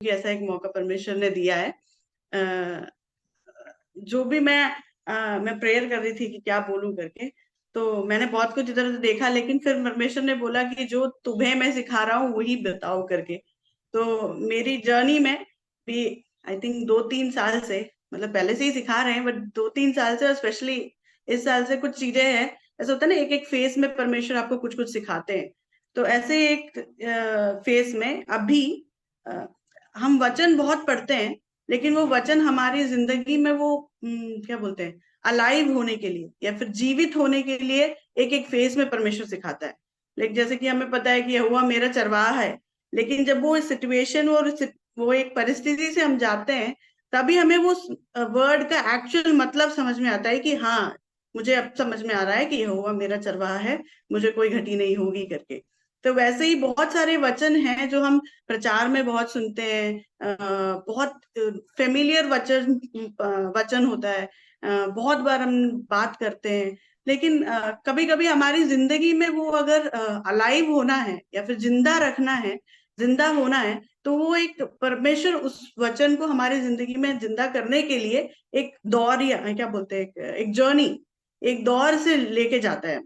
कि ऐसा एक मौका परमेश्वर ने दिया है। अ, जो भी मैं प्रेयर कर रही थी कि क्या बोलूं करके, तो मैंने बहुत कुछ इधर उधर देखा, लेकिन फिर परमेश्वर ने बोला कि जो तुम्हें मैं सिखा रहा हूँ वही बताओ करके। तो मेरी जर्नी में भी आई थिंक 2-3 साल से, मतलब पहले से ही सिखा रहे हैं, बट 2-3 साल से, और स्पेशली इस साल से कुछ चीजें हैं। ऐसा होता है ना, एक एक फेस में परमेश्वर आपको कुछ कुछ सिखाते हैं। तो ऐसे ही एक फेस में अभी अ, हम वचन बहुत पढ़ते हैं, लेकिन वो वचन हमारी जिंदगी में वो क्या बोलते हैं, अलाइव होने के लिए या फिर जीवित होने के लिए एक एक फेस में परमेश्वर सिखाता है। लेकिन जैसे कि हमें पता है कि यहोवा मेरा चरवाहा है, लेकिन जब वो सिचुएशन और वो एक परिस्थिति से हम जाते हैं, तभी हमें वो वर्ड का एक्चुअल मतलब समझ में आता है कि हाँ, मुझे अब समझ में आ रहा है कि यहोवा मेरा चरवाहा है, मुझे कोई घटी नहीं होगी करके। तो वैसे ही बहुत सारे वचन हैं जो हम प्रचार में बहुत सुनते हैं। बहुत फेमिलियर वचन वचन होता है। बहुत बार हम बात करते हैं, लेकिन कभी कभी हमारी जिंदगी में वो अगर अलाइव होना है या फिर जिंदा रखना है, जिंदा होना है, तो वो एक परमेश्वर उस वचन को हमारी जिंदगी में जिंदा करने के लिए एक दौर, या क्या बोलते हैं, एक जर्नी, एक दौर से लेके जाता है।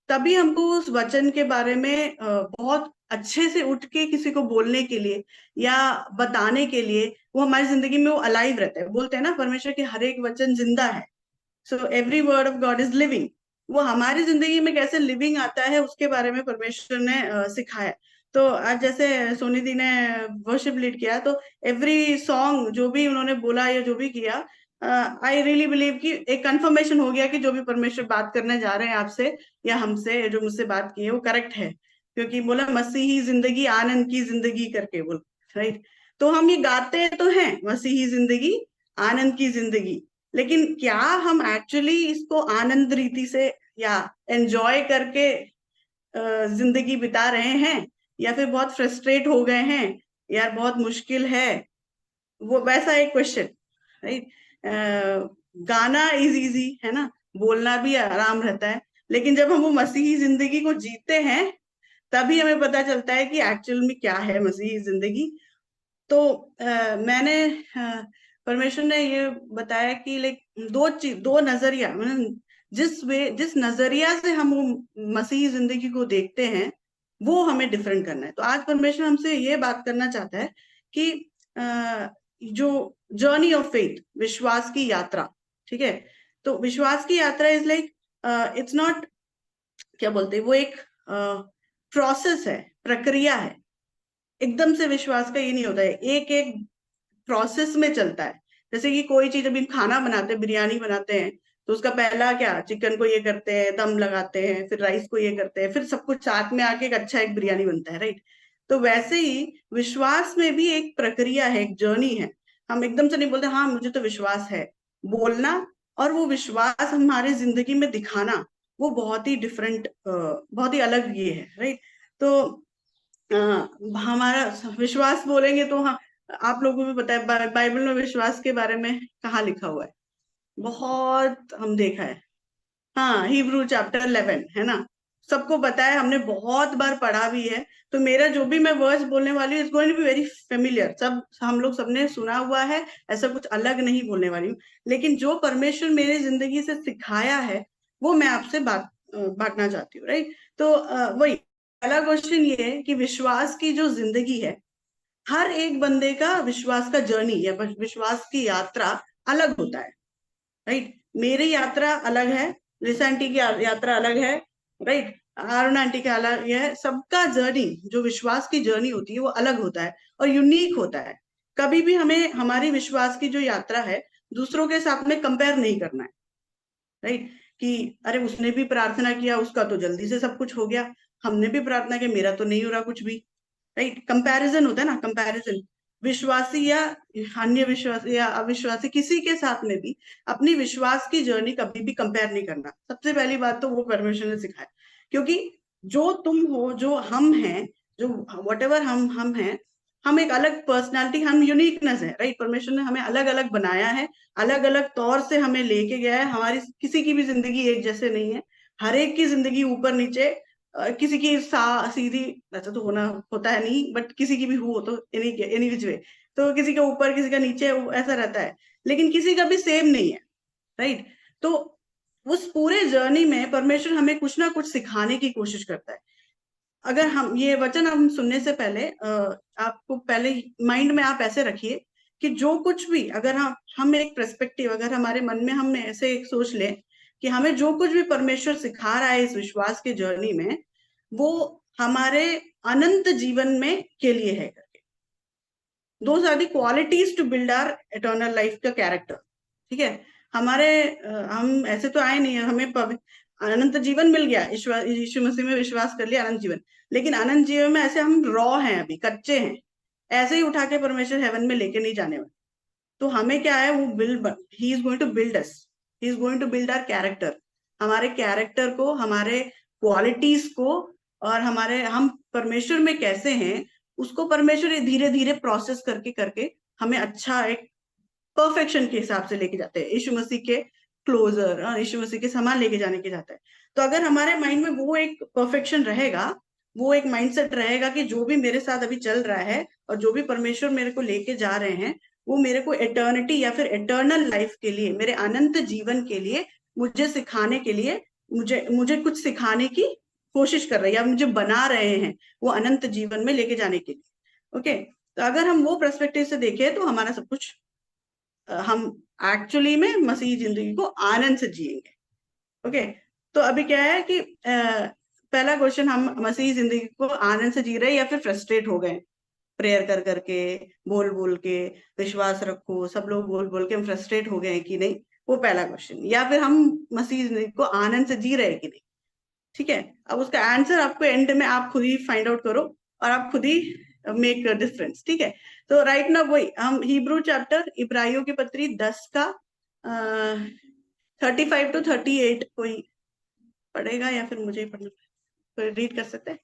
तभी हमको उस वचन के बारे में बहुत अच्छे से उठ के किसी को बोलने के लिए या बताने के लिए, वो हमारी जिंदगी में वो अलाइव रहता है। बोलते हैं ना, परमेश्वर के हर एक वचन जिंदा है। So every word of God is living. वो हमारी जिंदगी में कैसे लिविंग आता है, उसके बारे में परमेश्वर ने सिखाया। तो आज जैसे सोनी दी ने वर्शिप लीड किया, तो एवरी सॉन्ग जो भी उन्होंने बोला या जो भी किया, आई रियली बिलीव कि एक कंफर्मेशन हो गया कि जो भी परमेश्वर बात करने जा रहे हैं आपसे या हमसे, जो मुझसे बात की है, वो करेक्ट है। क्योंकि बोला मसीही जिंदगी आनंद की जिंदगी करके बोल, राइट। तो हम ये गाते तो हैं, मसीही जिंदगी आनंद की जिंदगी, लेकिन क्या हम एक्चुअली इसको आनंद रीति से या एंजॉय करके जिंदगी बिता रहे हैं, या फिर बहुत फ्रस्ट्रेट हो गए हैं, यार बहुत मुश्किल है, वो वैसा एक क्वेश्चन, राइट। गाना इज इजी है ना, बोलना भी आराम रहता है, लेकिन जब हम वो मसीही जिंदगी को जीते हैं, तभी हमें पता चलता है कि एक्चुअल में क्या है मसीही जिंदगी। तो मैंने परमेश्वर ने ये बताया कि लाइक दो नजरिया, जिस नजरिया से हम वो मसीही जिंदगी को देखते हैं, वो हमें डिफरेंट करना है। तो आज परमेश्वर हमसे ये बात करना चाहता है कि जो जर्नी ऑफ फेथ, विश्वास की यात्रा, ठीक है। तो विश्वास की यात्रा इज लाइक, इट्स नॉट, क्या बोलते हैं, वो एक प्रोसेस है, प्रक्रिया है। एकदम से विश्वास का ये नहीं होता है, एक एक प्रोसेस में चलता है। जैसे कि कोई चीज, अभी खाना बनाते हैं, बिरयानी बनाते हैं, तो उसका पहला क्या, चिकन को ये करते हैं, दम लगाते हैं, फिर राइस को ये करते हैं, फिर सब कुछ साथ में आके एक अच्छा एक बिरयानी बनता है, राइट। तो वैसे ही विश्वास में भी एक प्रक्रिया है, एक जर्नी है। हम एकदम से नहीं बोलते हाँ मुझे तो विश्वास है। बोलना और वो विश्वास हमारी जिंदगी में दिखाना, वो बहुत ही डिफरेंट, बहुत ही अलग ये है, राइट। तो अ, हमारा विश्वास बोलेंगे तो हाँ, आप लोगों को भी पता है बाइबल में विश्वास के बारे में कहाँ लिखा हुआ है, बहुत हम देखा है। हाँ, हिब्रू चैप्टर 11 है ना, सबको पता है, हमने बहुत बार पढ़ा भी है। तो मेरा जो भी मैं वर्ड्स बोलने वाली हूँ, it's going to be very familiar, सब हम लोग सबने सुना हुआ है, ऐसा कुछ अलग नहीं बोलने वाली हूँ। लेकिन जो परमेश्वर मेरी जिंदगी से सिखाया है, वो मैं आपसे बांटना चाहती हूँ, राइट। तो वही पहला क्वेश्चन ये है कि विश्वास की जो जिंदगी है, हर एक बंदे का विश्वास का जर्नी या विश्वास की यात्रा अलग होता है, राइट। मेरी यात्रा अलग है, लिसा आंटी की यात्रा अलग है, राइट। अरुण आंटी का अलग है। सबका जर्नी, जो विश्वास की जर्नी होती है, वो अलग होता है और यूनिक होता है। कभी भी हमें हमारी विश्वास की जो यात्रा है, दूसरों के साथ में कंपेयर नहीं करना है, राइट। कि अरे उसने भी प्रार्थना किया, उसका तो जल्दी से सब कुछ हो गया, हमने भी प्रार्थना किया, मेरा तो नहीं हो रहा कुछ भी, राइट। कंपैरिजन होता है ना, कंपैरिजन। विश्वासी या अन्य विश्वासी या अविश्वासी किसी के साथ में भी अपनी विश्वास की जर्नी कभी भी कंपेयर नहीं करना। सबसे पहली बात तो वो परमेश्वर ने सिखाया, क्योंकि जो तुम हो, जो हम हैं, जो वट एवर हम हैं, हम एक अलग पर्सनालिटी, हम यूनिकनेस है, राइट। परमेश्वर ने हमें अलग अलग बनाया है, अलग अलग तौर से हमें लेके गया है। हमारी किसी की भी जिंदगी एक जैसे नहीं है, हर एक की जिंदगी ऊपर नीचे, किसी की सीधी, ऐसा तो होना होता है नहीं, बट किसी की भी हो तो एनी विच वे, तो किसी का ऊपर किसी का नीचे ऐसा रहता है, लेकिन किसी का भी सेम नहीं है, राइट। तो उस पूरे जर्नी में परमेश्वर हमें कुछ ना कुछ सिखाने की कोशिश करता है। अगर हम ये वचन हम सुनने से पहले आपको पहले माइंड में आप ऐसे रखिए कि जो कुछ भी, अगर हम एक पर्सपेक्टिव, अगर हमारे मन में हमने ऐसे एक सोच ले कि हमें जो कुछ भी परमेश्वर सिखा रहा है इस विश्वास के जर्नी में, वो हमारे अनंत जीवन में के लिए है करके। Those are the qualities to build our eternal life का कैरेक्टर, ठीक है। हमारे हम ऐसे तो आए नहीं है, हमें अनंत जीवन मिल गया, यीशु मसीह में विश्वास कर लिया, अनंत जीवन। लेकिन अनंत जीवन में ऐसे हम रॉ हैं, अभी कच्चे हैं, ऐसे ही उठा के परमेश्वर हेवन में लेके नहीं जाने वाले। तो हमें क्या है, वो build, he is going to build us, he is going to build our character, हमारे कैरेक्टर को, हमारे क्वालिटीज को, और हमारे हम परमेश्वर में कैसे हैं उसको परमेश्वर धीरे धीरे प्रोसेस करके करके हमें अच्छा एक परफेक्शन के हिसाब से लेके जाते हैं, यीशु मसीह के क्लोजर, यीशु मसीह के समान लेके जाने के जाता है। तो अगर हमारे माइंड में वो एक परफेक्शन रहेगा, वो एक माइंडसेट रहेगा कि जो भी मेरे साथ अभी चल रहा है और जो भी परमेश्वर मेरे को लेके जा रहे हैं, वो मेरे को एटर्निटी या फिर एटर्नल लाइफ के लिए, मेरे अनंत जीवन के लिए, मुझे सिखाने के लिए, मुझे कुछ सिखाने की कोशिश कर रहे हैं या मुझे बना रहे हैं वो अनंत जीवन में लेके जाने के लिए। ओके, तो अगर हम वो पर्सपेक्टिव से देखें तो हमारा सब कुछ, हम एक्चुअली में मसीही जिंदगी को आनंद से जिएंगे। ओके, तो अभी क्या है कि पहला क्वेश्चन, हम मसीही जिंदगी को आनंद से जी रहे हैं या फिर फ्रस्ट्रेट हो गए प्रेयर कर करके, बोल बोल के, विश्वास रखो, सब लोग बोल बोल के हम फ्रस्ट्रेट हो गए हैं कि नहीं, वो पहला क्वेश्चन। या फिर हम मसीही जिंदगी को आनंद से जी रहे हैं कि नहीं, ठीक है। अब उसका आंसर आपको एंड में आप खुद ही फाइंड आउट करो और आप खुद ही मेक डिफरेंस, ठीक है। तो राइट ना, वही हम हिब्रू चैप्टर, इब्राहियों की पत्री 10 का 35 to 38 कोई पढ़ेगा या फिर मुझे ही पढ़ना, कोई रीड कर सकते हैं?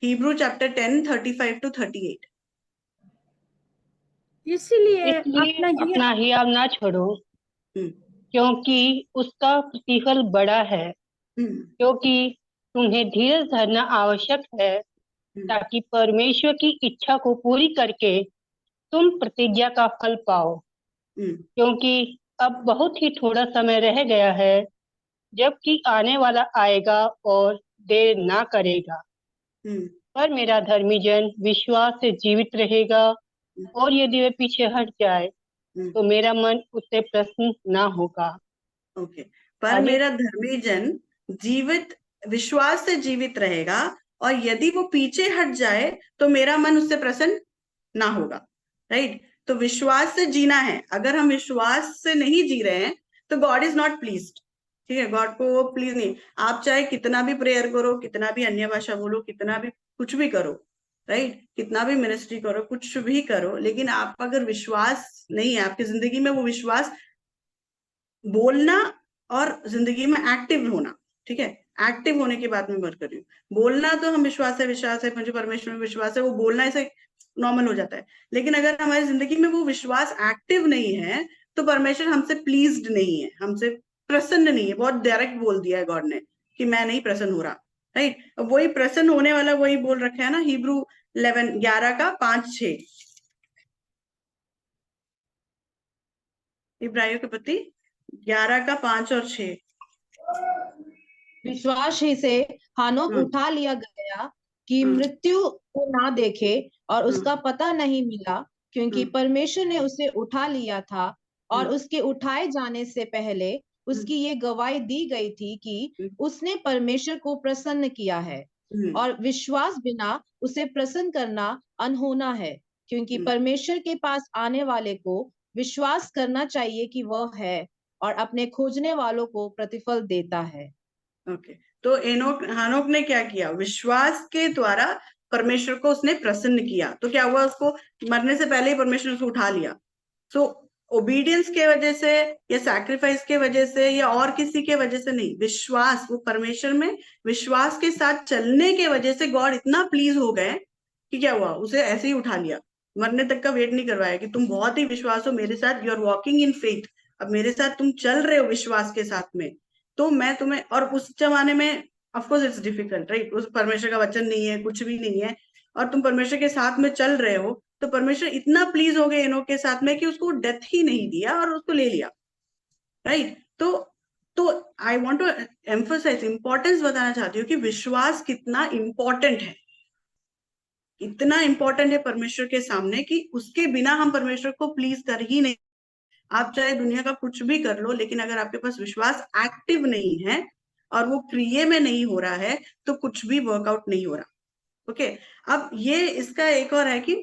Hebrew chapter 10 35 to 38। इसलिए अपना हियाव ना छोड़ो, हम्म क्योंकि उसका प्रतिफल बड़ा है। क्योंकि तुम्हें धीरज धरना आवश्यक है, ताकि परमेश्वर की इच्छा को पूरी करके तुम प्रतिज्ञा का फल पाओ। क्योंकि अब बहुत ही थोड़ा समय रह गया है, जबकि आने वाला आएगा और देर ना करेगा। पर मेरा धर्मी जन विश्वास से जीवित रहेगा, और यदि वे पीछे हट जाए तो मेरा मन उससे प्रसन्न ना होगा। ओके, पर मेरा धर्मी जन जीवित, विश्वास से जीवित रहेगा, और यदि वो पीछे हट जाए तो मेरा मन उससे प्रसन्न ना होगा, राइट। तो विश्वास से जीना है। अगर हम विश्वास से नहीं जी रहे हैं तो गॉड इज नॉट प्लीज्ड, ठीक है। गॉड को वो प्लीज नहीं, आप चाहे कितना भी प्रेयर करो, कितना भी अन्य भाषा बोलो, कितना भी कुछ भी करो, राइट, कितना भी मिनिस्ट्री करो, कुछ भी करो, लेकिन आप अगर विश्वास नहीं है आपकी जिंदगी में, वो विश्वास बोलना और जिंदगी में एक्टिव होना, ठीक है। एक्टिव होने की बात मैं बात कर रही हूँ। बोलना तो हम विश्वास है मुझे परमेश्वर में विश्वास है, वो बोलना ऐसे नॉर्मल हो जाता है। लेकिन अगर हमारी जिंदगी में वो विश्वास एक्टिव नहीं है तो परमेश्वर हमसे प्लीज्ड नहीं है, हमसे प्रसन्न नहीं है। बहुत डायरेक्ट बोल दिया है गॉड ने कि मैं नहीं प्रसन्न हो रहा, राइट। वही प्रसन्न होने वाला वही बोल रखा है ना, हिब्रू 11 का 5-6, इब्राहियों के प्रति 11 का 5 और 6। विश्वास ही से हानोक उठा लिया गया कि मृत्यु को ना देखे, और उसका पता नहीं मिला, क्योंकि परमेश्वर ने उसे उठा लिया था। और उसके उठाए जाने से पहले उसकी ये गवाही दी गई थी कि उसने परमेश्वर को प्रसन्न किया है। और विश्वास बिना उसे प्रसन्न करना अनहोना है, क्योंकि परमेश्वर के पास आने वाले को विश्वास करना चाहिए कि वह है, और अपने खोजने वालों को प्रतिफल देता है। ओके, तो हानोक ने क्या किया? विश्वास के द्वारा परमेश्वर को उसने प्रसन्न किया। तो क्या हुआ? उसको मरने से पहले ही परमेश्वर उसको उठा लिया। सो ओबीडियंस के वजह से या सैक्रिफाइस के वजह से या और किसी के वजह से नहीं, विश्वास, वो परमेश्वर में विश्वास के साथ चलने के वजह से गॉड इतना प्लीज हो गए कि क्या हुआ, उसे ऐसे ही उठा लिया। मरने तक का वेट नहीं करवाया कि तुम बहुत ही विश्वास हो मेरे साथ, you are walking in faith, अब मेरे साथ तुम चल रहे हो विश्वास के साथ में, तो मैं तुम्हें। और उस जमाने में ऑफकोर्स इट्स डिफिकल्ट, राइट, उस परमेश्वर का वचन नहीं है, कुछ भी नहीं है, और तुम परमेश्वर के साथ में चल रहे हो, तो परमेश्वर इतना प्लीज हो गए एनोक के साथ में कि उसको डेथ ही नहीं दिया और उसको ले लिया, राइट। तो I want to emphasise, importance बताना चाहती हूँ कि विश्वास कितना इंपॉर्टेंट है, इतना इंपॉर्टेंट है परमेश्वर के सामने कि उसके बिना हम परमेश्वर को प्लीज कर ही नहीं। आप चाहे दुनिया का कुछ भी कर लो, लेकिन अगर आपके पास विश्वास एक्टिव नहीं है और वो क्रिया में नहीं हो रहा है तो कुछ भी वर्कआउट नहीं हो रहा। ओके, अब ये इसका एक और है कि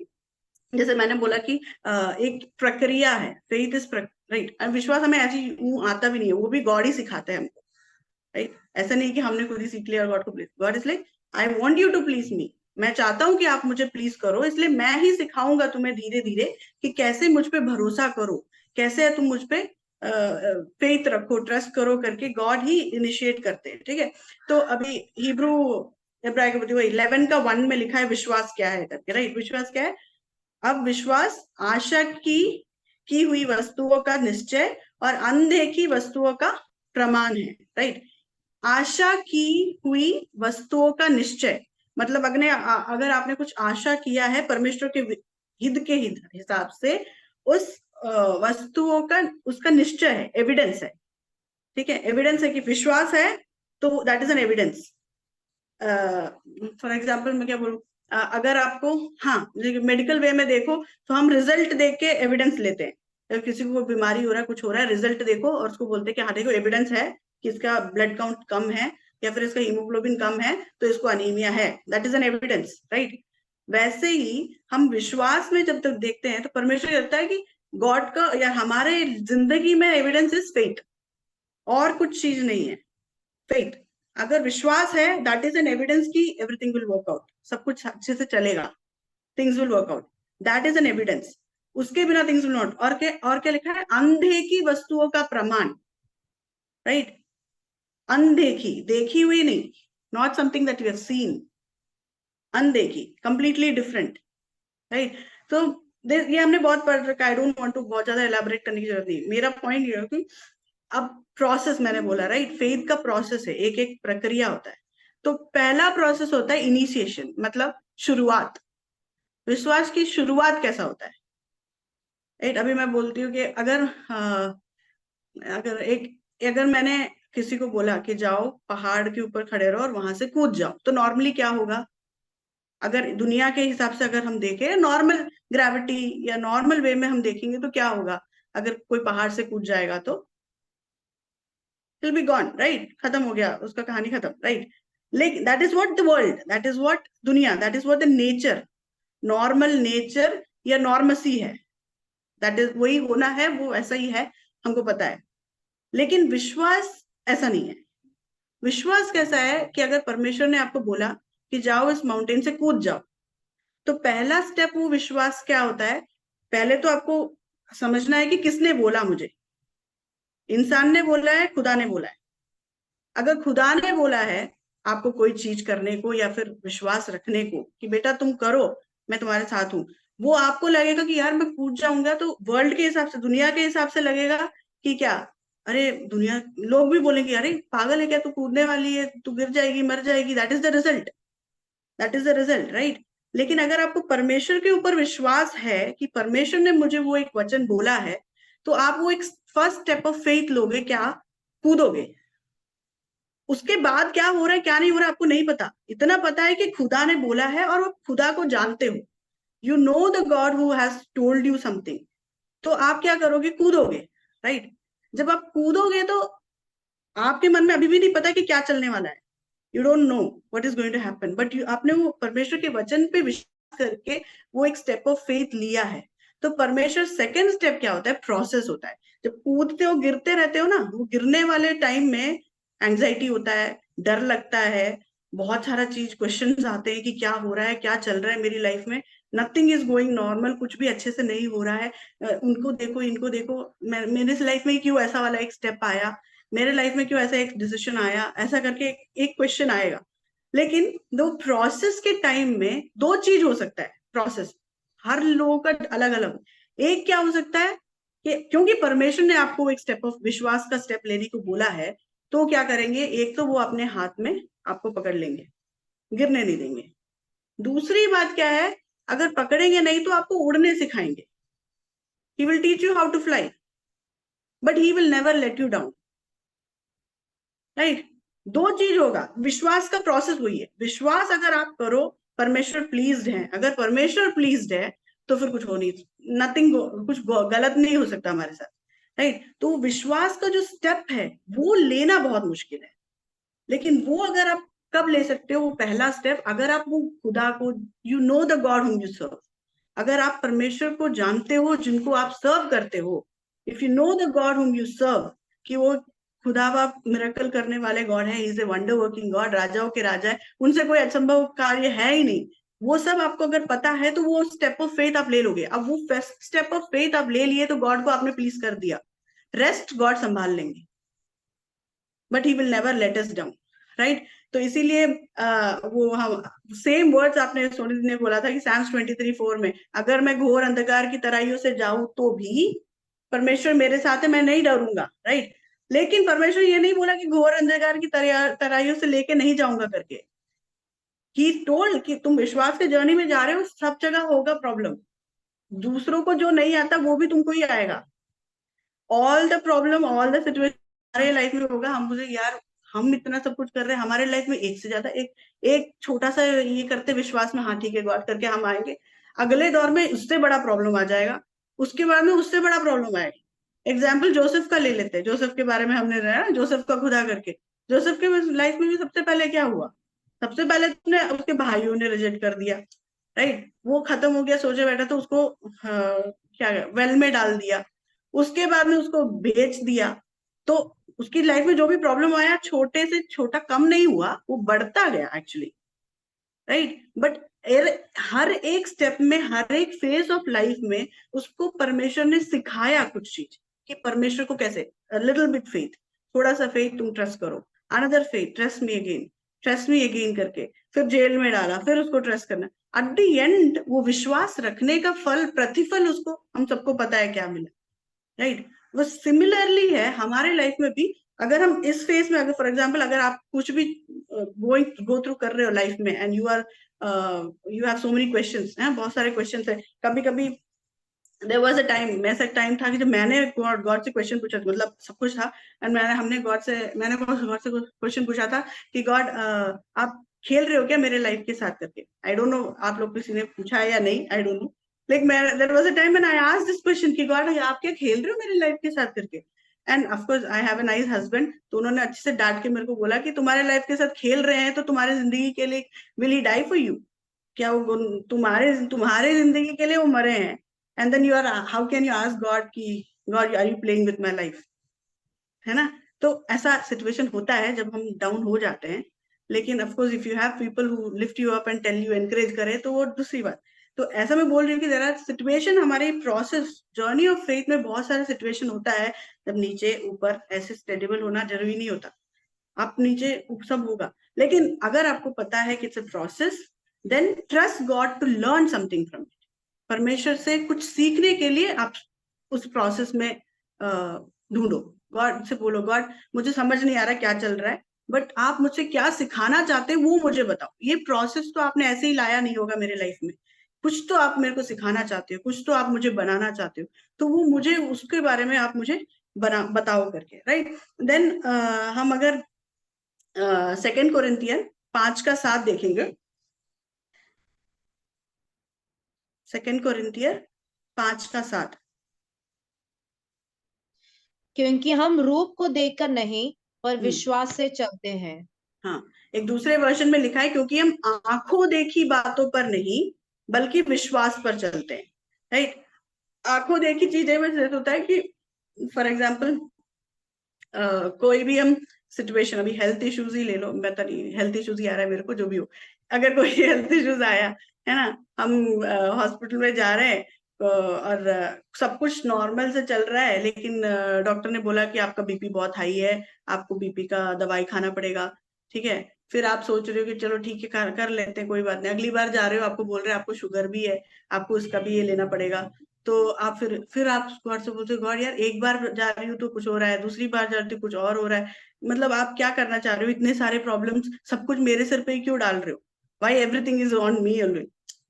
जैसे मैंने बोला कि एक प्रक्रिया है, फेथ इज राइट, विश्वास हमें ऐसे आता भी नहीं है, वो भी गॉड ही सिखाते हैं हमको, राइट। ऐसा नहीं कि हमने खुद ही सीख लिया और गॉड को please, God is like I want you to please me, मैं चाहता हूं कि आप मुझे प्लीज करो, इसलिए मैं ही सिखाऊंगा तुम्हें धीरे धीरे कि कैसे मुझ पे भरोसा करो, कैसे तुम मुझ पे फेथ रखो, ट्रस्ट करो करके गॉड ही इनिशिएट करते हैं, ठीक है। तो अभी हिब्रू 11:1 में लिखा है विश्वास क्या है करके, राइट। विश्वास क्या है? अब विश्वास आशा की हुई वस्तुओं का निश्चय और अनदेखी वस्तुओं का प्रमाण है, राइट। आशा की हुई वस्तुओं का निश्चय मतलब अगर आपने कुछ आशा किया है परमेश्वर के हित के हिसाब से, उस वस्तुओं का उसका निश्चय है, एविडेंस है, ठीक है। एविडेंस है कि विश्वास है तो that is an evidence. For example मैं क्या बोलूं, अगर आपको मेडिकल वे में देखो तो हम रिजल्ट देख के एविडेंस लेते हैं। अगर किसी को बीमारी हो रहा है, कुछ हो रहा है, रिजल्ट देखो और उसको बोलते हैं कि हाँ देखो एविडेंस है कि इसका ब्लड काउंट कम है या फिर इसका हीमोग्लोबिन कम है तो इसको अनीमिया है, that is an evidence, right. वैसे ही हम विश्वास में जब तक देखते हैं तो परमेश्वर कहता है कि गॉड का या हमारे जिंदगी में एविडेंस इज फेथ, और कुछ चीज नहीं है, फेथ। अगर विश्वास है दैट इज एन एविडेंस की एवरीथिंग विल वर्क आउट, सब कुछ अच्छे से चलेगा, things will work out, that is an evidence. उसके बिना थिंग्स विल नॉट। और क्या लिखा है? अनदेखी वस्तुओं का प्रमाण, राइट। अनदेखी, देखी हुई नहीं, not something that you have seen, अनदेखी, कंप्लीटली डिफरेंट, राइट। तो ये हमने बहुत पढ़ रखा है, आई डोंट वांट टू बहुत ज्यादा एलाबोरेट करने की जरूरत नहीं। मेरा पॉइंट ये है कि अब प्रोसेस मैंने बोला, राइट, फेथ का प्रोसेस है, एक एक प्रक्रिया होता है। तो पहला प्रोसेस होता है इनिशिएशन, मतलब शुरुआत। विश्वास की शुरुआत कैसा होता है, राइट। अभी मैं बोलती हूँ कि अगर मैंने किसी को बोला कि जाओ पहाड़ के ऊपर खड़े रहो और वहां से कूद जाओ, तो नॉर्मली क्या होगा? अगर दुनिया के हिसाब से अगर हम देखें, नॉर्मल ग्रेविटी या नॉर्मल वे में हम देखेंगे तो क्या होगा? अगर कोई पहाड़ से कूद जाएगा तो will be gone, right, खत्म हो गया, उसका कहानी खत्म, right। लेकिन that is what the world, that is what दुनिया, that is what the nature, normal nature या नॉर्मसी है, दैट इज वही होना है, वो ऐसा ही है, हमको पता है। लेकिन विश्वास ऐसा नहीं है। विश्वास कैसा है कि अगर परमेश्वर ने आपको बोला कि जाओ इस माउंटेन से कूद जाओ, तो पहला स्टेप वो विश्वास क्या होता है? पहले तो आपको समझना है कि किसने बोला मुझे। इंसान ने बोला है, खुदा ने बोला है। अगर खुदा ने बोला है आपको कोई चीज करने को या फिर विश्वास रखने को कि बेटा तुम करो, मैं तुम्हारे साथ हूं, वो आपको लगेगा कि यार मैं कूद जाऊंगा, तो वर्ल्ड के हिसाब से, दुनिया के हिसाब से लगेगा कि क्या, अरे दुनिया लोग भी बोलेंगे अरे पागल है क्या, तू कूदने वाली है, तू गिर जाएगी, मर जाएगी, that is the result, that is the result, right. लेकिन अगर आपको परमेश्वर के ऊपर विश्वास है कि परमेश्वर ने मुझे वो एक वचन बोला है, तो आप वो एक फर्स्ट स्टेप ऑफ फेथ लोगे, क्या? कूदोगे। उसके बाद क्या हो रहा है क्या नहीं हो रहा है आपको नहीं पता, इतना पता है कि खुदा ने बोला है और वो खुदा को जानते हो, you know the God who has told you something. तो आप क्या करोगे? कूदोगे, राइट। जब आप कूदोगे तो आपके मन में अभी भी नहीं पता कि क्या चलने वाला है, you don't know what is going to happen, but आपने वो परमेश्वर के वचन पे विश्वास करके वो एक स्टेप ऑफ फेथ लिया है। तो परमेश्वर सेकेंड स्टेप क्या होता है? प्रोसेस होता है। जब कूदते हो, गिरते रहते हो ना, वो गिरने वाले टाइम में एंग्जाइटी होता है, डर लगता है, बहुत सारा चीज क्वेश्चंस आते हैं कि क्या हो रहा है, क्या चल रहा है मेरी लाइफ में, नथिंग इज गोइंग नॉर्मल, कुछ भी अच्छे से नहीं हो रहा है, उनको देखो, इनको देखो, मेरे लाइफ में क्यों ऐसा वाला एक स्टेप आया, मेरे लाइफ में क्यों ऐसा एक डिसीजन आया, ऐसा करके एक क्वेश्चन आएगा। लेकिन दो प्रोसेस के टाइम में दो चीज हो सकता है, प्रोसेस हर लोगों का अलग अलग। एक क्या हो सकता है कि क्योंकि परमेश्वर ने आपको एक स्टेप ऑफ विश्वास का स्टेप लेने को बोला है, तो क्या करेंगे? एक तो वो अपने हाथ में आपको पकड़ लेंगे, गिरने नहीं देंगे। दूसरी बात क्या है अगर पकड़ेंगे नहीं तो आपको उड़ने सिखाएंगे। He will teach you how to fly, but he will never let you down, right? दो चीज होगा, विश्वास का प्रोसेस वही है। विश्वास अगर आप करो, परमेश्वर प्लीज्ड है, अगर परमेश्वर प्लीज्ड है तो फिर कुछ हो नहीं, नथिंग, कुछ गलत नहीं हो सकता हमारे साथ, राइट? तो विश्वास का जो स्टेप है वो लेना बहुत मुश्किल है, लेकिन वो अगर आप कब ले सकते हो, वो पहला स्टेप, अगर आप वो खुदा को, you know the God whom you serve, अगर आप परमेश्वर को जानते हो जिनको आप सर्व करते हो, if you know the God whom you serve, कि वो खुदा बाप मिरेकल करने वाले गॉड है, is a wonder working God, राजाओं के राजा है, उनसे कोई असंभव कार्य है ही नहीं, वो सब आपको अगर पता है तो वो स्टेप ऑफ फेथ आप ले लोगे। अब वो स्टेप ऑफ फेथ आप ले लिए तो गॉड को आपने प्लीज कर दिया, रेस्ट गॉड संभाल लेंगे, but he will never let us down, right? तो इसीलिए वो हम सेम वर्ड्स आपने सोनी ने बोला था कि Psalms 23:4 में, अगर मैं घोर अंधकार की तराइयों से जाऊं तो भी परमेश्वर मेरे साथ है, मैं नहीं डरूंगा, राइट? लेकिन परमेश्वर ये नहीं बोला कि घोर अंधकार की तराइयों से लेके नहीं जाऊंगा करके। ही टोल्ड कि तुम विश्वास के जर्नी में जा रहे हो, सब जगह होगा प्रॉब्लम, दूसरों को जो नहीं आता वो भी तुमको ही आएगा। All the problem, all the situation हमारे लाइफ में होगा। हम मुझे यार, हम इतना सब कुछ कर रहे हैं, हमारे लाइफ में एक से ज्यादा एक छोटा सा ये करते विश्वास में, हाँ ठीक है गॉड करके हम आएंगे, अगले दौर में उससे बड़ा प्रॉब्लम आ जाएगा, उसके बाद में उससे बड़ा प्रॉब्लम आएगा। एग्जाम्पल जोसेफ का ले लेते हैं, जोसेफ के बारे में हमने रहा, जोसेफ का खुदा करके, जोसेफ के लाइफ में भी सबसे पहले क्या हुआ, सबसे पहले उसके भाइयों ने रिजेक्ट कर दिया, राइट? वो खत्म हो गया, सोचे बैठा तो उसको क्या वेल में डाल दिया, उसके बाद में उसको बेच दिया, तो उसकी लाइफ में जो भी प्रॉब्लम आया, छोटे से छोटा कम नहीं हुआ, वो बढ़ता गया एक्चुअली, राइट? बट हर एक स्टेप में, हर एक फेज ऑफ लाइफ में उसको परमेश्वर ने सिखाया कुछ चीज, कि परमेश्वर को कैसे, लिटिल बिट फेथ, थोड़ा सा फेथ तुम ट्रस्ट करो, another faith, trust me again करके, फिर जेल में डाला, फिर उसको ट्रस्ट करना, एट द एंड वो विश्वास रखने का फल, प्रतिफल उसको हम सबको पता है क्या मिला, राइट? वो सिमिलरली है हमारे लाइफ में भी। अगर हम इस फेज में, अगर फॉर एग्जांपल अगर आप कुछ भी गो थ्रू कर रहे हो लाइफ में, and you have so many questions हैं, बहुत सारे क्वेश्चंस है, कभी कभी देयर वाज अ टाइम, ऐसा टाइम था कि जब मैंने गॉड से क्वेश्चन पूछा, मतलब सब कुछ था, एंड मैंने गॉड से क्वेश्चन पूछा था कि गॉड आप खेल रहे हो क्या मेरे लाइफ के साथ करके। आई डोंट नो आप लोग किसी ने पूछा है या नहीं, आई डोंट नो, लाइक मैं, there was a time when I asked this question कि गॉड आप क्या खेल रहे हो मेरी लाइफ के साथ करके। End of course I have a nice husband, तो उन्होंने अच्छे से डांट के मेरे को बोला कि तुम्हारे लाइफ के साथ खेल रहे हैं तो तुम्हारे जिंदगी के लिए, will he die for you, क्या वो तुम्हारे जिंदगी के लिए वो मरे हैं, and then you are, how can you ask God कि God are you playing with my life, है ना? तो ऐसा सिचुएशन होता है जब हम डाउन हो जाते हैं, लेकिन of course if you have people who lift you up and tell you, encourage करे, तो वो दूसरी बात। तो ऐसा मैं बोल रही हूँ कि देयर आर सिचुएशन, हमारे प्रोसेस जर्नी ऑफ फेथ में बहुत सारे सिचुएशन होता है, जब नीचे ऊपर ऐसे स्टेबल होना जरूरी नहीं होता, आप नीचे सब होगा, लेकिन अगर आपको पता है कि it's a process, then trust God to learn something from it, परमेश्वर से कुछ सीखने के लिए आप उस प्रोसेस में ढूंढो, गॉड से बोलो, गॉड मुझे समझ नहीं आ रहा क्या चल रहा है, बट आप मुझसे क्या सिखाना चाहते हैं वो मुझे बताओ, ये प्रोसेस तो आपने ऐसे ही लाया नहीं होगा मेरे लाइफ में, कुछ तो आप मेरे को सिखाना चाहते हो, कुछ तो आप मुझे बनाना चाहते हो, तो वो मुझे उसके बारे में आप मुझे बताओ करके, राइट? देन हम अगर 2 कोरिन्थियन 5:7 देखेंगे, 2 कोरिन्थियर 5:7, क्योंकि हम रूप को देखकर नहीं पर विश्वास से चलते हैं। हाँ, एक दूसरे वर्जन में लिखा है, क्योंकि हम आंखों देखी बातों पर नहीं बल्कि विश्वास पर चलते हैं, राइट? आंखों देखी चीजें में जैसे होता है कि फॉर एग्जाम्पल कोई भी हम सिचुएशन, अभी हेल्थ इश्यूज ही ले लो, मैं तो नहीं, हेल्थ इश्यूज ही आ रहा है मेरे को, जो भी हो, अगर कोई हेल्थ इश्यूज आया है ना, हम हॉस्पिटल में जा रहे हैं, और सब कुछ नॉर्मल से चल रहा है, लेकिन डॉक्टर ने बोला कि आपका बीपी बहुत हाई है, आपको बीपी का दवाई खाना पड़ेगा, ठीक है? फिर आप सोच रहे हो कि चलो ठीक है, कर लेते हैं, कोई बात नहीं, अगली बार जा रहे हो आपको बोल रहे हैं आपको शुगर भी है, आपको इसका भी ये लेना पड़ेगा, तो आप फिर आप गॉड से बोलते हो, गॉड यार एक बार जा रही हूँ तो कुछ हो रहा है, दूसरी बार जा रही हूँ कुछ और हो रहा है, मतलब आप क्या करना चाह रहे हो, इतने सारे प्रॉब्लम्स सब कुछ मेरे सिर पे ही क्यों डाल रहे हो, why everything is on me only,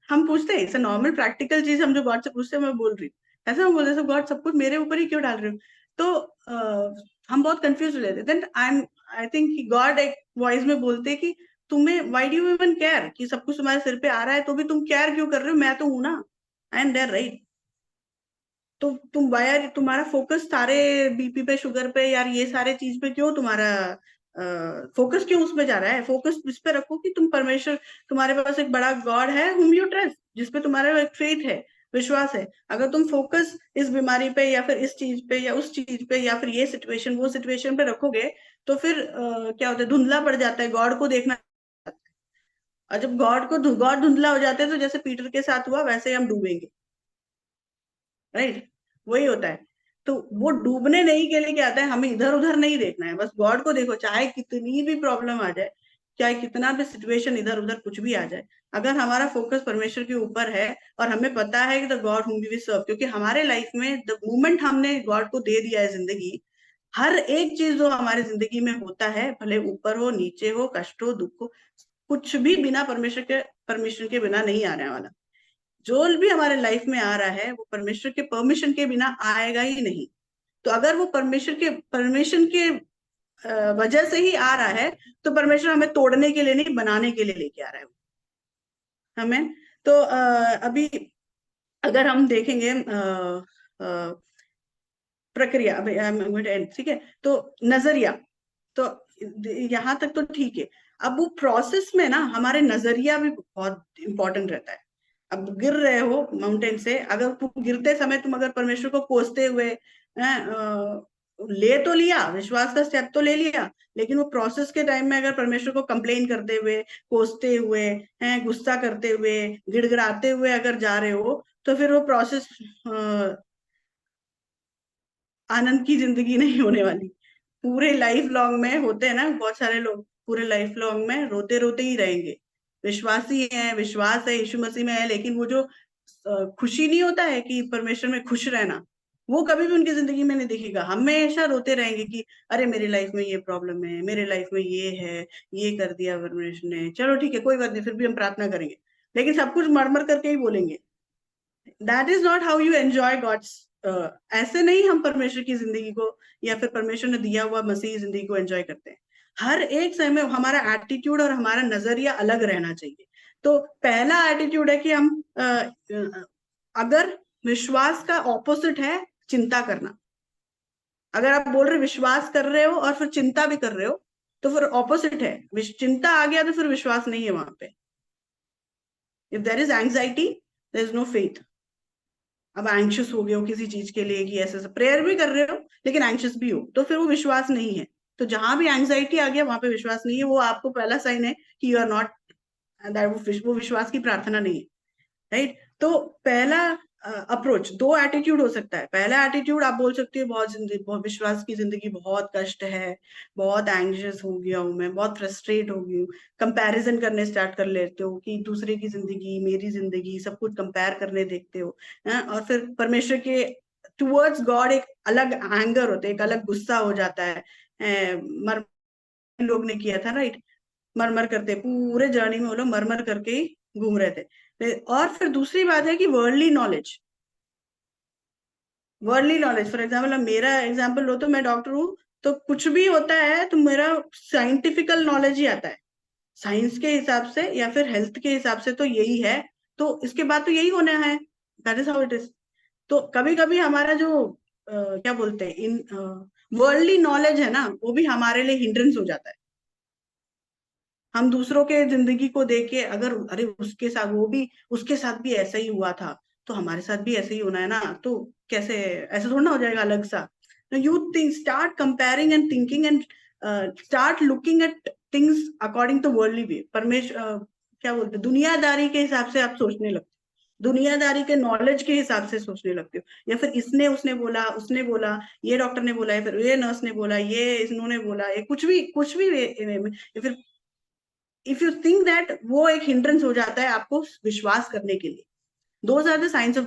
हम पूछते हैं, इसे नॉर्मल प्रैक्टिकल चीज हम जो गॉड से पूछते हैं, मैं बोल रही हूँ ऐसा, हम बोलते हैं गॉड सब कुछ मेरे ऊपर ही क्यों डाल रहे हो? तो हम बहुत कंफ्यूज हो जाते। देन आई थिंक गॉड एक वॉइस में बोलते कि तुम्हें why do you even care कि सब कुछ तुम्हारे सिर पे आ रहा है तो भी तुम केयर क्यों कर रहे हो? मैं तो हूं ना, आई एम देयर, राइट? तो तुम वायर, तुम्हारा फोकस सारे बीपी पे, शुगर पे, यार ये सारे चीज पे क्यों तुम्हारा फोकस क्यों उसमें जा रहा है? फोकस इस पे रखो कि तुम परमेश्वर, तुम्हारे पास एक बड़ा गॉड है whom you trust, जिसपे तुम्हारा एक फेथ है, विश्वास है। अगर तुम फोकस इस बीमारी पे या फिर इस चीज पे या उस चीज पे या फिर ये सिचुएशन वो सिचुएशन पे रखोगे तो फिर क्या होता है, धुंधला पड़ जाता है गॉड को देखना। और जब गॉड धुंधला हो जाते हैं तो जैसे पीटर के साथ हुआ वैसे ही हम डूबेंगे, राइट? वही होता है। तो वो डूबने नहीं के लिए क्या आता है, हमें इधर उधर नहीं देखना है, बस गॉड को देखो, चाहे कितनी भी प्रॉब्लम आ जाए, चाहे कितना भी सिचुएशन इधर उधर कुछ भी आ जाए, अगर हमारा फोकस परमेश्वर के ऊपर है और हमें पता है कि the God whom we serve, क्योंकि हमारे लाइफ में द मोमेंट हमने गॉड को दे दिया है जिंदगी, हर एक चीज जो हमारी जिंदगी में होता है, भले ऊपर हो नीचे हो, कष्ट हो दुख हो, कुछ भी बिना परमेश्वर के परमिशन के बिना नहीं आने वाला। जो भी हमारे लाइफ में आ रहा है वो परमेश्वर के परमिशन के बिना आएगा ही नहीं। तो अगर वो परमेश्वर के परमिशन के वजह से ही आ रहा है तो परमेश्वर हमें तोड़ने के लिए नहीं, बनाने के लिए लेके आ रहा है हमें। तो अभी अगर हम देखेंगे प्रक्रिया, ठीक है, तो नजरिया, तो यहाँ तक तो ठीक है। अब वो प्रोसेस में ना हमारे नजरिया भी बहुत इंपॉर्टेंट रहता है। अब गिर रहे हो माउंटेन से, अगर तुम गिरते समय तुम अगर परमेश्वर को कोसते हुए ले तो लिया, विश्वास का स्टेप तो ले लिया, लेकिन वो प्रोसेस के टाइम में अगर परमेश्वर को कंप्लेन करते हुए, कोसते हुए, गुस्सा करते हुए, गिड़गिड़ाते हुए अगर जा रहे हो तो फिर वो प्रोसेस आनंद की जिंदगी नहीं होने वाली। पूरे लाइफ लॉन्ग में होते हैं ना बहुत सारे लोग, पूरे लाइफ लॉन्ग में रोते रोते ही रहेंगे। विश्वासी है, विश्वास है यीशु मसीह में है, लेकिन वो जो खुशी नहीं होता है कि परमेश्वर में खुश रहना, वो कभी भी उनकी जिंदगी में नहीं दिखेगा। हमेशा रोते रहेंगे कि अरे मेरी लाइफ में ये प्रॉब्लम है, मेरे लाइफ में ये है, ये कर दिया परमेश्वर ने, चलो ठीक है कोई बात नहीं, फिर भी हम प्रार्थना करेंगे, लेकिन सब कुछ मरमर करके ही बोलेंगे। That is not how you enjoy God's. ऐसे नहीं हम परमेश्वर की जिंदगी को या फिर परमेश्वर ने दिया हुआ मसीह जिंदगी को एंजॉय करते हैं। हर एक समय में हमारा एटीट्यूड और हमारा नजरिया अलग रहना चाहिए। तो पहला एटीट्यूड है कि हम अगर विश्वास का ऑपोजिट है चिंता करना। अगर आप बोल रहे विश्वास कर रहे हो और फिर चिंता भी कर रहे हो तो फिर ऑपोजिट है, चिंता आ गया तो फिर विश्वास नहीं है वहां पे। If there is anxiety there is no faith. अब एंग्शियस हो गए हो किसी चीज के लिए कि ऐसे प्रेयर भी कर रहे हो लेकिन एंग्शियस भी हो, तो फिर वो विश्वास नहीं है। तो जहां भी एंग्जाइटी आ गया वहां पे विश्वास नहीं है, वो आपको पहला साइन है कि यू आर नॉट दैट, वो विश्वास की प्रार्थना नहीं है, राइट? तो पहला अप्रोच, दो एटीट्यूड हो सकता है। पहला एटीट्यूड आप बोल सकते हो बहुत विश्वास की जिंदगी बहुत कष्ट है, बहुत एंग्शियस हो गया हूँ मैं, बहुत फ्रस्ट्रेट हो गई हूँ, कंपैरिजन करने स्टार्ट कर लेते हो कि दूसरे की जिंदगी मेरी जिंदगी सब कुछ कंपेयर करने देखते हो, और फिर परमेश्वर के टुवर्ड्स गॉड एक अलग एंगर होता है, एक अलग गुस्सा हो जाता है। मर लोग ने किया था, राइट? मरमर करते पूरे जर्नी में वो लोग मरमर करके ही घूम रहे थे। और फिर दूसरी बात है कि worldly knowledge, worldly knowledge for example, मेरा एग्जाम्पल लो तो मैं डॉक्टर हूँ, तो कुछ भी होता है तो मेरा साइंटिफिकल नॉलेज ही आता है, साइंस के हिसाब से या फिर हेल्थ के हिसाब से तो यही है, तो इसके बाद तो यही होना है, that is how it is. तो कभी कभी हमारा जो क्या बोलते हैं इन वर्ल्डली नॉलेज है ना, वो भी हमारे लिए हिंड्रेंस हो जाता है। हम दूसरों के जिंदगी को देख के अगर अरे उसके साथ वो भी, उसके साथ भी ऐसा ही हुआ था तो हमारे साथ भी ऐसे ही होना है ना, तो कैसे ऐसे थोड़ा ना हो जाएगा अलग सा। You think, start comparing and thinking and start looking at things according to worldly way. परमेश्वर क्या बोलते, दुनियादारी के हिसाब से आप सोचने लगते हो, दुनियादारी के नॉलेज के हिसाब से सोचने लगते हो, या फिर इसने उसने बोला, उसने बोला, ये डॉक्टर ने बोला, या फिर ये नर्स ने बोला, ये इन्होंने बोला, ये कुछ भी या फिर इफ यू थिंक दैट, वो एक हिंड्रेंस हो जाता है आपको विश्वास करने के लिए। Those are the science of.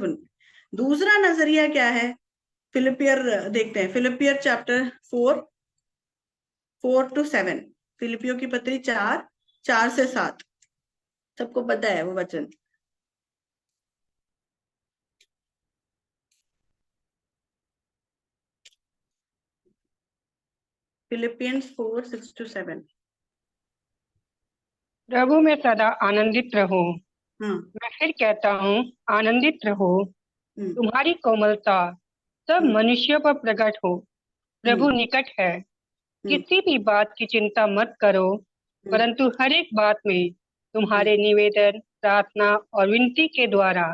दूसरा नजरिया क्या है, फिलिपियर देखते हैं, फिलिपियर चैप्टर 4:4-7, फिलिपियो की पत्री 4:4-7, सबको पता है वो वचन। Philippians 4:6-7। प्रभु में सदा आनंदित रहो। मैं फिर कहता हूँ, आनंदित रहो। तुम्हारी कोमलता सब मनुष्यों पर प्रकट हो। प्रभु निकट है। किसी भी बात की चिंता मत करो, परंतु हर एक बात में तुम्हारे निवेदन, प्रार्थना और विनती के द्वारा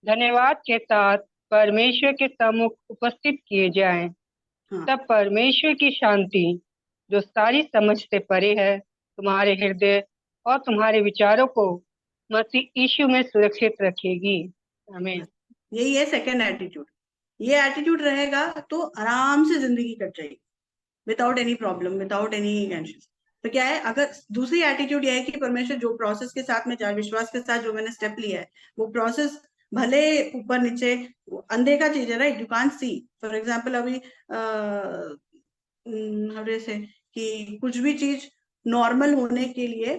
धन्यवाद के साथ परमेश्वर के सम्मुख उपस्थित किए जाएं। तब परमेश्वर की शांति, जो सारी समझ से परे है, तुम्हारे हृदय और तुम्हारे विचारों को मसीह यीशु में सुरक्षित रखेगी। आमीन। यही है सेकंड एटीट्यूड। ये एटीट्यूड रहेगा तो आराम से जिंदगी कट जाएगी, without any problem, without any tension. तो क्या है, अगर दूसरी एटीट्यूड यह है कि परमेश्वर जो प्रोसेस के साथ में जा, विश्वास के साथ जो मैंने स्टेप लिया है, वो प्रोसेस भले ऊपर नीचे अनदेखा चीज है, right, you can't see. For example अभी हमारे से कि कुछ भी चीज नॉर्मल होने के लिए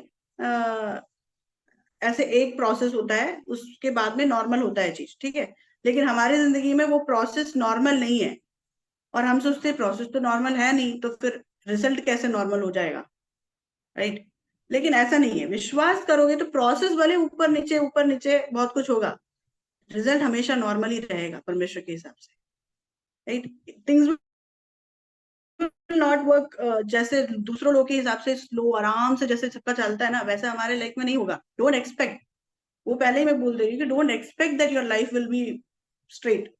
ऐसे एक प्रोसेस होता है, उसके बाद में नॉर्मल होता है चीज, ठीक है। लेकिन हमारी जिंदगी में वो प्रोसेस नॉर्मल नहीं है, और हम सोचते प्रोसेस तो नॉर्मल है नहीं, तो फिर रिजल्ट कैसे नॉर्मल हो जाएगा, राइट। लेकिन ऐसा नहीं है, विश्वास करोगे तो प्रोसेस भले ऊपर नीचे बहुत कुछ होगा, रिजल्ट हमेशा नॉर्मल ही रहेगा परमेश्वर के हिसाब से, राइट। थिंग्स नॉट वर्क जैसे दूसरों लोगों के हिसाब से स्लो आराम से जैसे सबका चलता है ना, वैसा हमारे लाइफ में नहीं होगा। डोंट एक्सपेक्ट, वो पहले ही मैं बोल दे रही हूँ कि don't expect that your life will be straight.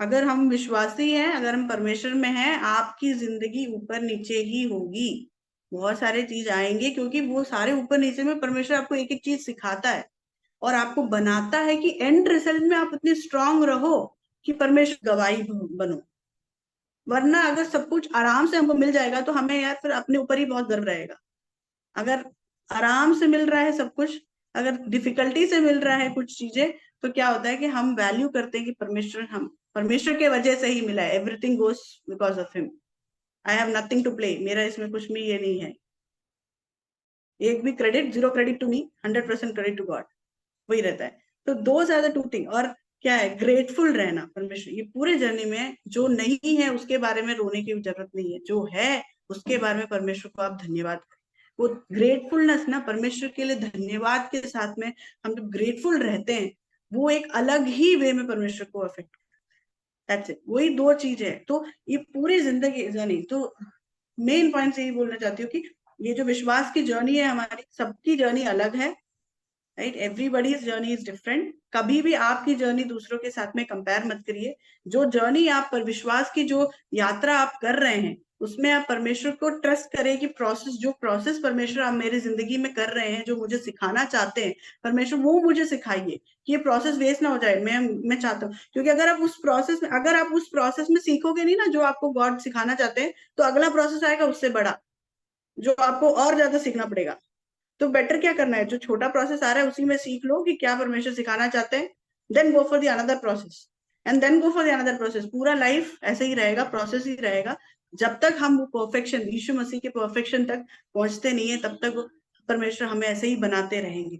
अगर हम विश्वासी हैं, अगर हम परमेश्वर में हैं, आपकी जिंदगी ऊपर नीचे ही होगी। बहुत सारे चीज आएंगे, क्योंकि वो सारे ऊपर नीचे में परमेश्वर आपको एक एक चीज सिखाता है और आपको बनाता है कि एंड रिजल्ट में आप इतने स्ट्रांग रहो कि परमेश्वर गवाही बनो। वरना अगर सब कुछ आराम से हमको मिल जाएगा तो हमें यार फिर अपने ऊपर ही बहुत गर्व रहेगा। अगर आराम से मिल रहा है सब कुछ, अगर डिफिकल्टी से मिल रहा है कुछ चीजें, तो क्या होता है कि हम वैल्यू करते हैं कि परमेश्वर के वजह से ही मिला है, everything goes because of him, I have nothing to play, मेरा इसमें कुछ भी ये नहीं है, एक भी credit, 0 credit to me, 100% credit to God, वही रहता है। तो those are the two thing. और क्या है, ग्रेटफुल रहना परमेश्वर। ये पूरे जर्नी में जो नहीं है उसके बारे में रोने की जरूरत नहीं है, जो है उसके बारे में परमेश्वर को आप धन्यवाद करें। वो ग्रेटफुलनेस ना, परमेश्वर के लिए धन्यवाद के साथ में हम जब ग्रेटफुल रहते हैं, वो एक अलग ही वे में परमेश्वर को अफेक्ट करता है। वही दो चीज है। तो ये पूरी जिंदगी जर्नी, तो मेन पॉइंट यही बोलना चाहती हूँ कि ये जो विश्वास की जर्नी है हमारी, सबकी जर्नी अलग है, right. Everybody's journey is different. कभी भी आपकी जर्नी दूसरों के साथ में कंपेयर मत करिए। जो जर्नी आप पर विश्वास की जो यात्रा आप कर रहे हैं, उसमें आप परमेश्वर को ट्रस्ट करें कि जो प्रोसेस परमेश्वर आप मेरी जिंदगी में कर रहे हैं, जो मुझे सिखाना चाहते हैं परमेश्वर, वो मुझे सिखाइए कि ये प्रोसेस वेस्ट ना हो जाए। मैं चाहता हूँ, क्योंकि अगर आप उस प्रोसेस में सीखोगे नहीं ना जो आपको गॉड सिखाना चाहते हैं, तो अगला प्रोसेस आएगा उससे बड़ा, जो आपको और ज्यादा सीखना पड़ेगा। तो बेटर क्या करना है, जो छोटा प्रोसेस आ रहा है उसी में सीख लो कि क्या परमेश्वर सिखाना चाहते हैं, then go for the another process, and then go for the another process. पूरा लाइफ ऐसे ही रहेगा, प्रोसेस ही रहेगा। जब तक हम वो परफेक्शन, यीशु मसीह के परफेक्शन तक पहुंचते नहीं है, तब तक परमेश्वर हमें ऐसे ही बनाते रहेंगे।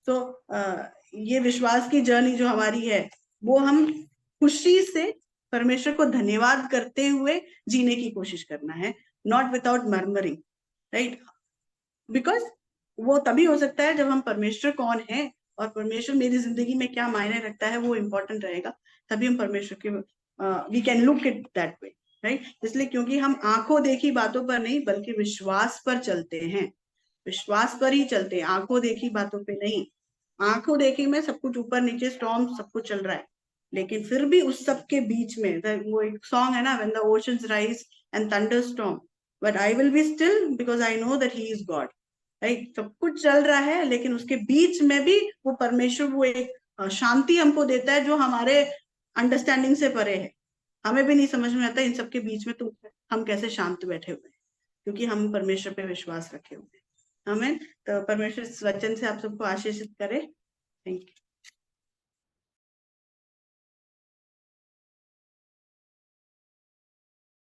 तो ये विश्वास की जर्नी जो हमारी है, वो हम खुशी से परमेश्वर को धन्यवाद करते हुए जीने की कोशिश करना है, not without murmuring, right. Because वो तभी हो सकता है जब हम परमेश्वर कौन है और परमेश्वर मेरी जिंदगी में क्या मायने रखता है वो इम्पोर्टेंट रहेगा, तभी हम परमेश्वर के we can look it that way, right. इसलिए क्योंकि हम आंखों देखी बातों पर नहीं बल्कि विश्वास पर चलते हैं, विश्वास पर ही चलते हैं, आंखों देखी बातों पे नहीं। आंखों देखी में सब कुछ ऊपर नीचे स्टॉर्म सब कुछ चल रहा है, लेकिन फिर भी उस सब के बीच में वो एक सॉन्ग है ना, when the oceans rise and thunder storm, but I will be still because I know that he is God, right. सब कुछ चल रहा है, लेकिन उसके बीच में भी वो परमेश्वर वो एक शांति हमको देता है जो हमारे अंडरस्टैंडिंग से परे है। हमें भी नहीं समझ में आता इन सबके बीच में तो हम कैसे शांत बैठे हुए हैं, क्योंकि हम परमेश्वर पे विश्वास रखे हुए हैं। हमें तो परमेश्वर इस वचन से आप सबको आशीषित करे। Thank you.